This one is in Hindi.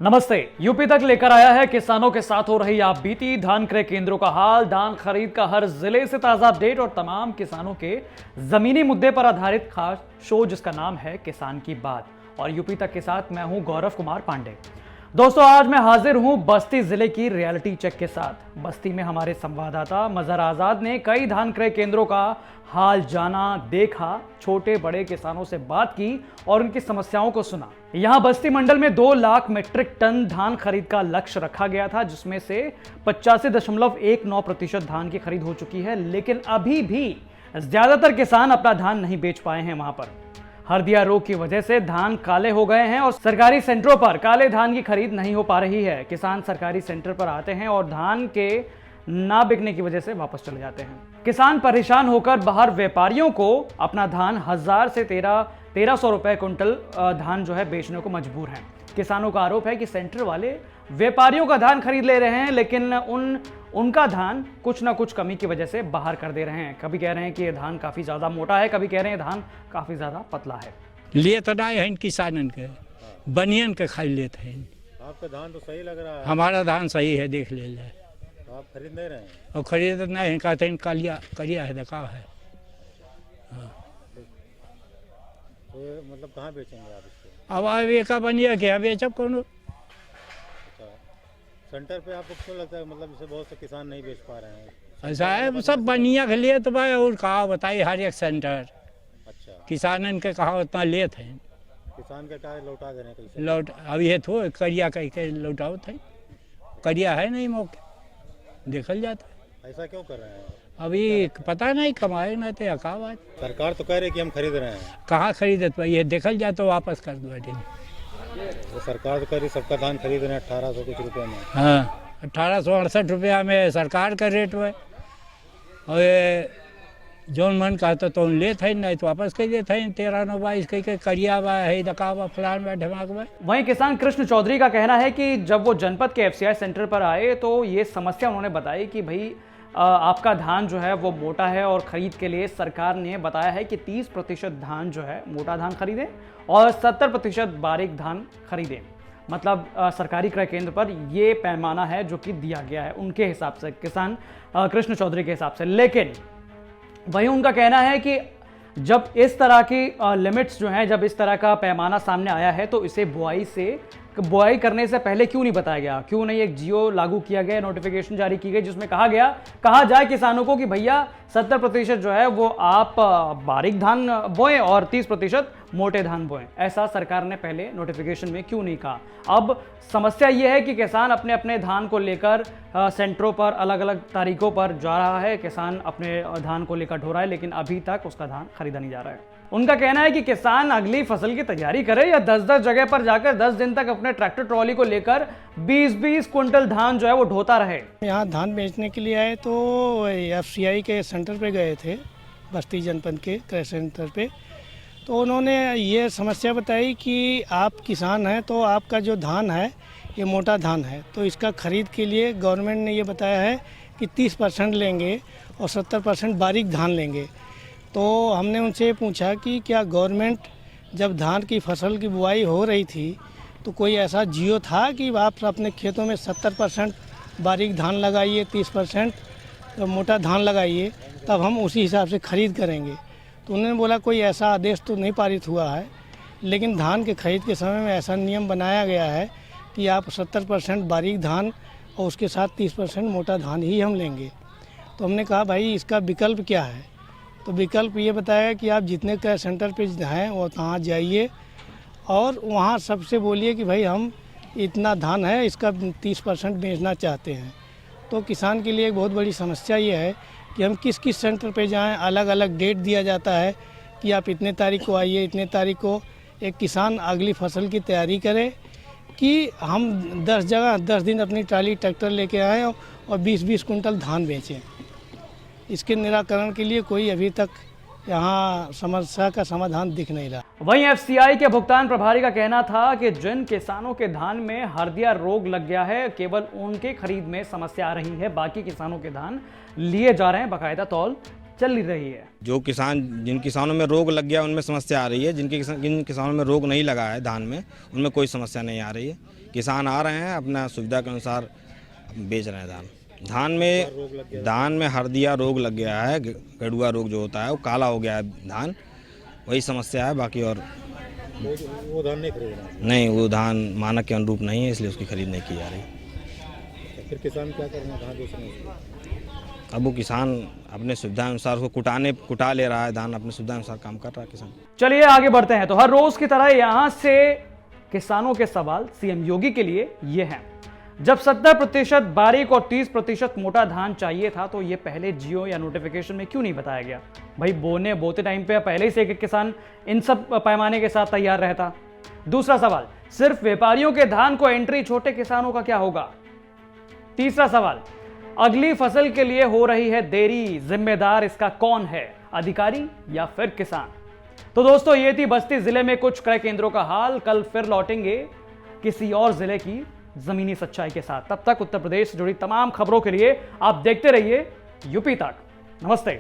नमस्ते। यूपी तक लेकर आया है किसानों के साथ हो रही आप बीती धान क्रय केंद्रों का हाल, धान खरीद का हर जिले से ताजा अपडेट और तमाम किसानों के जमीनी मुद्दे पर आधारित खास शो जिसका नाम है किसान की बात। और यूपी तक के साथ मैं हूं गौरव कुमार पांडे। दोस्तों, आज मैं हाजिर हूं बस्ती जिले की रियलिटी चेक के साथ। बस्ती में हमारे संवाददाता मजहर आजाद ने कई धान क्रय केंद्रों का हाल जाना, देखा, छोटे बड़े किसानों से बात की और उनकी समस्याओं को सुना। यहां बस्ती मंडल में 2 लाख मीट्रिक टन धान खरीद का लक्ष्य रखा गया था, जिसमें से 85.19% धान की खरीद हो चुकी है, लेकिन अभी भी ज्यादातर किसान अपना धान नहीं बेच पाए हैं। वहां पर हरदिया रोग की वजह से धान काले हो गए हैं और सरकारी सेंटरों पर काले धान की खरीद नहीं हो पा रही है। किसान सरकारी सेंटर पर आते हैं और धान के ना बिकने की वजह से वापस चले जाते हैं। किसान परेशान होकर बाहर व्यापारियों को अपना धान 1000 से 1300 रुपए क्विंटल धान जो है बेचने को मजबूर हैं। किसानों का आरोप है कि सेंटर वाले व्यापारियों का धान खरीद ले रहे हैं, लेकिन उनका धान कुछ ना कुछ कमी की वजह से बाहर कर दे रहे हैं। कभी कह रहे हैं कि ये धान काफी ज्यादा मोटा है, कभी कह रहे हैं धान काफी ज्यादा पतला है। लिए तो ना है किसानन के, बनियन के खाई लेते हैं। आपका धान तो सही लग रहा है। हमारा धान सही है, देख ले जाए। तो आप खरीद नहीं रहे हैं? और खरीद नहीं है, कहते हैं करिया है, देखा है। तो मतलब कहाँ बेचेंगे आप इसको? अब एक बनिया के बेचब कोनो। अच्छा, सेंटर पे आपको क्यों लगता है, मतलब जैसे बहुत से किसान नहीं बेच पा रहे हैं? ऐसा है, सब बनिया के लिए तो भाई, और कहा बताइए, हर एक सेंटर अच्छा, किसानन के कहा उतना लेते हैं। किसान के क्या लौटा दे रहे हैं कैसे? लौट अब ये थो करिया कह के लौटाओ थे, करिया है नहीं मौके, देखल जाता है। ऐसा क्यों कर रहे हैं? अभी पता नहीं, कमाए ना थे का बात। सरकार तो कह रही है कि हम खरीद रहे हैं। कहाँ खरीदत भाई, ये देखल जाए तो वापस कर दो बेटे। तो सरकार तो कह रही सबका धान खरीद रहे हैं 1800 कुछ रुपये में। हाँ, 1868 रुपया में सरकार का रेट है। और ये जौन मन कहता तो लेते हैं, नहीं तो वापस कर देते हैं। 13-9-22 कह के करिया बा है, दकावा फलान बा ढमाक बा। वहीं किसान कृष्ण चौधरी का कहना है कि जब वो जनपद के एफसीआई सेंटर पर आए तो ये समस्या उन्होंने बताई कि भाई आपका धान जो है वो मोटा है और खरीद के लिए सरकार ने बताया है कि 30% धान जो है मोटा धान खरीदें और 70% बारीक धान खरीदें। मतलब सरकारी क्रय केंद्र पर ये पैमाना है जो कि दिया गया है उनके हिसाब से, किसान कृष्ण चौधरी के हिसाब से। लेकिन वहीं उनका कहना है कि जब इस तरह की लिमिट्स जो हैं, जब इस तरह का पैमाना सामने आया है तो इसे बुआई करने से पहले क्यों नहीं बताया गया, क्यों नहीं एक जियो लागू किया गया, नोटिफिकेशन जारी की गई जिसमें कहा जाए किसानों को कि भैया 70% जो है वो आप बारीक धान बोएं और 30% मोटे धान बोएं। ऐसा सरकार ने पहले नोटिफिकेशन में क्यों नहीं कहा। अब समस्या ये है कि किसान अपने अपने धान को लेकर सेंटरों पर अलग अलग तारीखों पर जा रहा है, किसान अपने धान को लेकर ढो रहा है, लेकिन अभी तक उसका धान खरीदा नहीं जा रहा है। उनका कहना है कि किसान अगली फसल की तैयारी करे या 10-10 जगह पर जाकर 10 दिन तक अपने ट्रैक्टर ट्रॉली को लेकर 20-20 क्विंटल धान जो है वो ढोता रहे। यहाँ धान बेचने के लिए आए तो एफसीआई के सेंटर पे गए थे, बस्ती जनपद के क्रय सेंटर पे। तो उन्होंने ये समस्या बताई कि आप किसान हैं तो आपका जो धान है ये मोटा धान है, तो इसका खरीद के लिए गवर्नमेंट ने ये बताया है कि 30% लेंगे और 70% बारीक धान लेंगे। तो हमने उनसे पूछा कि क्या गवर्नमेंट जब धान की फसल की बुआई हो रही थी तो कोई ऐसा जियो था कि आप अपने खेतों में 70% बारीक धान लगाइए, 30% मोटा धान लगाइए, तब हम उसी हिसाब से खरीद करेंगे। तो उन्होंने बोला कोई ऐसा आदेश तो नहीं पारित हुआ है, लेकिन धान के खरीद के समय में ऐसा नियम बनाया गया है कि आप 70% बारीक धान और उसके साथ 30% मोटा धान ही हम लेंगे। तो हमने कहा भाई इसका विकल्प क्या है? तो विकल्प ये बताया कि आप जितने क्रय सेंटर पे हैं वो वहाँ जाइए और वहाँ सबसे बोलिए कि भाई हम इतना धान है, इसका 30% बेचना चाहते हैं। तो किसान के लिए एक बहुत बड़ी समस्या ये है कि हम किस किस सेंटर पे जाएं, अलग अलग डेट दिया जाता है कि आप इतने तारीख को आइए, इतने तारीख को। एक किसान अगली फसल की तैयारी करे कि हम 10 जगह 10 दिन अपनी ट्राली ट्रैक्टर लेके आएँ और 20-20 कुंटल धान बेचें। इसके निराकरण के लिए कोई अभी तक यहाँ समस्या का समाधान दिख नहीं रहा। वहीं एफसीआई के भुगतान प्रभारी का कहना था कि जिन किसानों के धान में हरदिया रोग लग गया है, केवल उनके खरीद में समस्या आ रही है, बाकी किसानों के धान लिए जा रहे हैं, बाकायदा तौल चल रही है। जिन किसानों में रोग लग गया उनमें समस्या आ रही है, जिन किसानों में रोग नहीं लगा है धान में उनमें कोई समस्या नहीं आ रही है। किसान आ रहे हैं अपना सुविधा के अनुसार बेच रहे हैं धान। धान में हरदिया रोग लग गया है, गड़ुआ रोग जो होता है वो काला हो गया है धान, वही समस्या है। बाकी और वो धान नहीं खरीदना, नहीं, वो धान मानक के अनुरूप नहीं है, इसलिए उसकी खरीद नहीं की जा रही। फिर किसान क्या करना, कहाँ बेचना? अब वो किसान अपने सुविधा अनुसार उसको कुटा ले रहा है धान, अपने सुविधा अनुसार काम कर रहा है किसान। चलिए आगे बढ़ते हैं। तो हर रोज की तरह यहां से किसानों के सवाल सीएम योगी के लिए ये हैं। जब 70% बारीक और 30% मोटा धान चाहिए था तो ये पहले जियो या नोटिफिकेशन में क्यों नहीं बताया गया? भाई बोते टाइम पे पहले ही से एक किसान इन सब पैमाने के साथ तैयार रहता। दूसरा सवाल, सिर्फ व्यापारियों के धान को एंट्री, छोटे किसानों का क्या होगा? तीसरा सवाल, अगली फसल के लिए हो रही है देरी, जिम्मेदार इसका कौन है, अधिकारी या फिर किसान? तो दोस्तों ये थी बस्ती जिले में कुछ क्रय केंद्रों का हाल। कल फिर लौटेंगे किसी और जिले की जमीनी सच्चाई के साथ। तब तक उत्तर प्रदेश से जुड़ी तमाम खबरों के लिए आप देखते रहिए यूपी तक। नमस्ते।